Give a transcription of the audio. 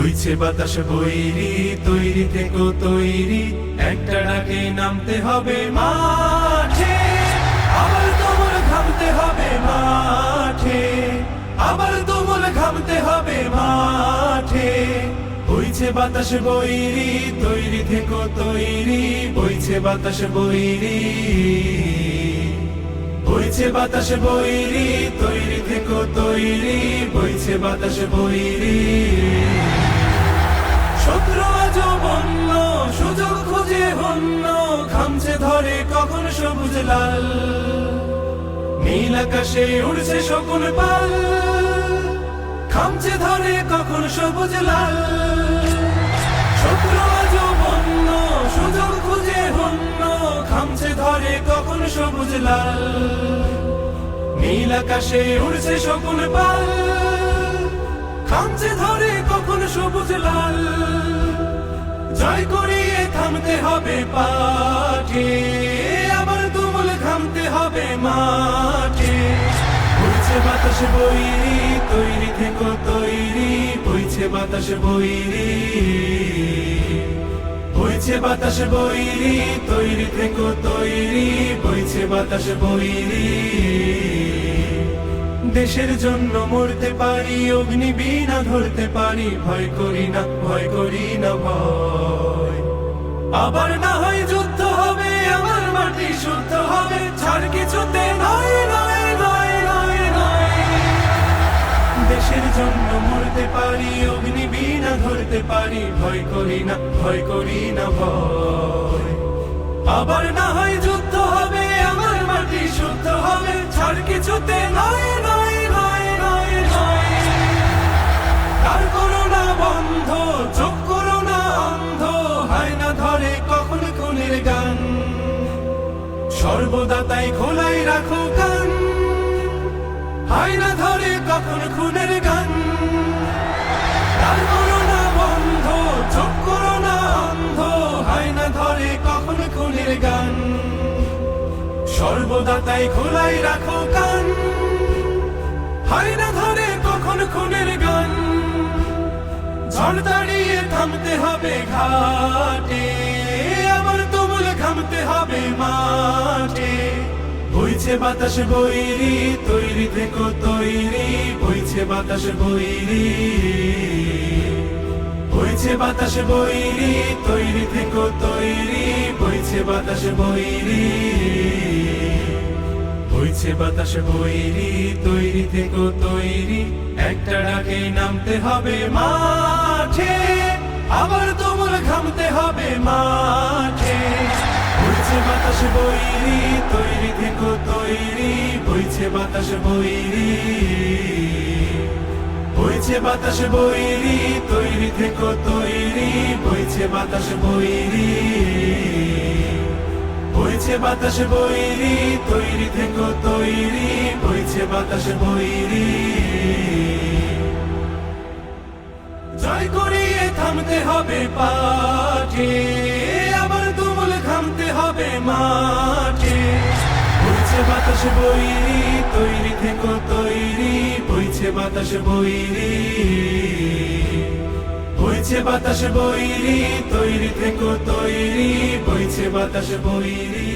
বইছে বাতাস বৈরি, তৈরি থেকো তৈরি, একটা ডাকে নামতে হবে মাঠে। আবার তোমরা ঘামতে হবে মাঠে, আবার তোমরা ঘামতে হবে মাঠে। বইছে বাতাস বৈরি, তৈরি থেকো তৈরি, বইছে বাতাস বৈরি, বইছে বাতাস বৈরি, তৈরি থেকো তৈরি, বইছে বাতাস বৈরি। শত্রু আজ বন্য, সুযোগ খুঁজে হন্য, খামছে ধরে কখন সবুজ লাল, নীল আকাশে উড়ছে শকুন পাল, খামছে ধরে কখন সবুজ লাল। শত্রু আজ বন্য, সুযোগ খুঁজে হন্য, খামছে ধরে কখন সবুজ লাল, নীল আকাশে উড়ছে শকুন পাল, খামছে ধরে কখন সবুজ লাল। জয় করিয়ে থামতে হবে পাঠে, আবার তুমুল ঘামতে হবে মাঠে। বইছে বাতাস বৈরি, তৈরি থেকো তৈরি, বইছে বাতাস বৈরি, বইছে বাতাস বৈরি, তৈরি থেকো তৈরি, বইছে বাতাস বৈরি। দেশের জন্য মরতে পারি, অগ্নি বিনা ধরতে পারি, ভয় করি না, ভয় করি না ভয়। আবার না হয় যুদ্ধ হবে, আমার মাটি শুদ্ধ হবে, ছাড় কিছুতে নয় নয় নয় নয় নয়। দেশের জন্য মরতে পারি, অগ্নি বিনা ধরতে পারি, ভয় করি না, ভয় করি না ভয়। আবার না হয় যুদ্ধ হবে, আমার মাটি শুদ্ধ হবে, ছাড় কিছুতে নয় নয় নয় নয় নয়। তার করো না বন্ধ, চোখ করো না অন্ধ, হয় না ধরে কখন খুনের গান, সর্বদা তাই খোলাই রাখো কান, হয় না ধরে কখন খুনের গান। তার করো না বন্ধ, চোখ করো না অন্ধ, হয় না ধরে কখন খুনের গান, সর্বদা তাই খোলাই রাখো কান, হয় না ধরে কখন খুনের গান। ঝড় দাঁড়িয়ে থামতে হবে ঘাটে, আবার তুমুল ঘামতে হবে মাঠে। বইছে বাতাস বৈরি, তৈরি থেকো তৈরি, বইছে বাতাস বৈরি, বইছে বাতাস বৈরি, তৈরি থেকো তৈরি, বইছে বাতাস বৈরি, বইছে বাতাস বৈরি, তৈরি থেকো তৈরি, একটা ডাকে নামতে হবে মাঠে। আবার তুমুল ঘামতে হবে মাঠে। বইছে বাতাস বৈরি, তৈরি থেকো তৈরি, বইছে বাতাস বৈরি, বইছে বাতাস বৈরি, তৈরি থেকো তৈরি, বইছে বাতাস বৈরি, বইছে বাতাস বৈরি, তৈরি থেকো তৈরি, বইছে বাতাস বৈরি। জয় করিয়ে থামতে হবে পাঠে, আবার তুমুল ঘামতে হবে মাঠে। বইছে বাতাস বৈরি, তৈরি থেকো তৈরি, বইছে বাতাস বৈরি, বইছে বাতাস বৈরি, তৈরি থেকো তৈরি, বইছে বাতাস বৈরি।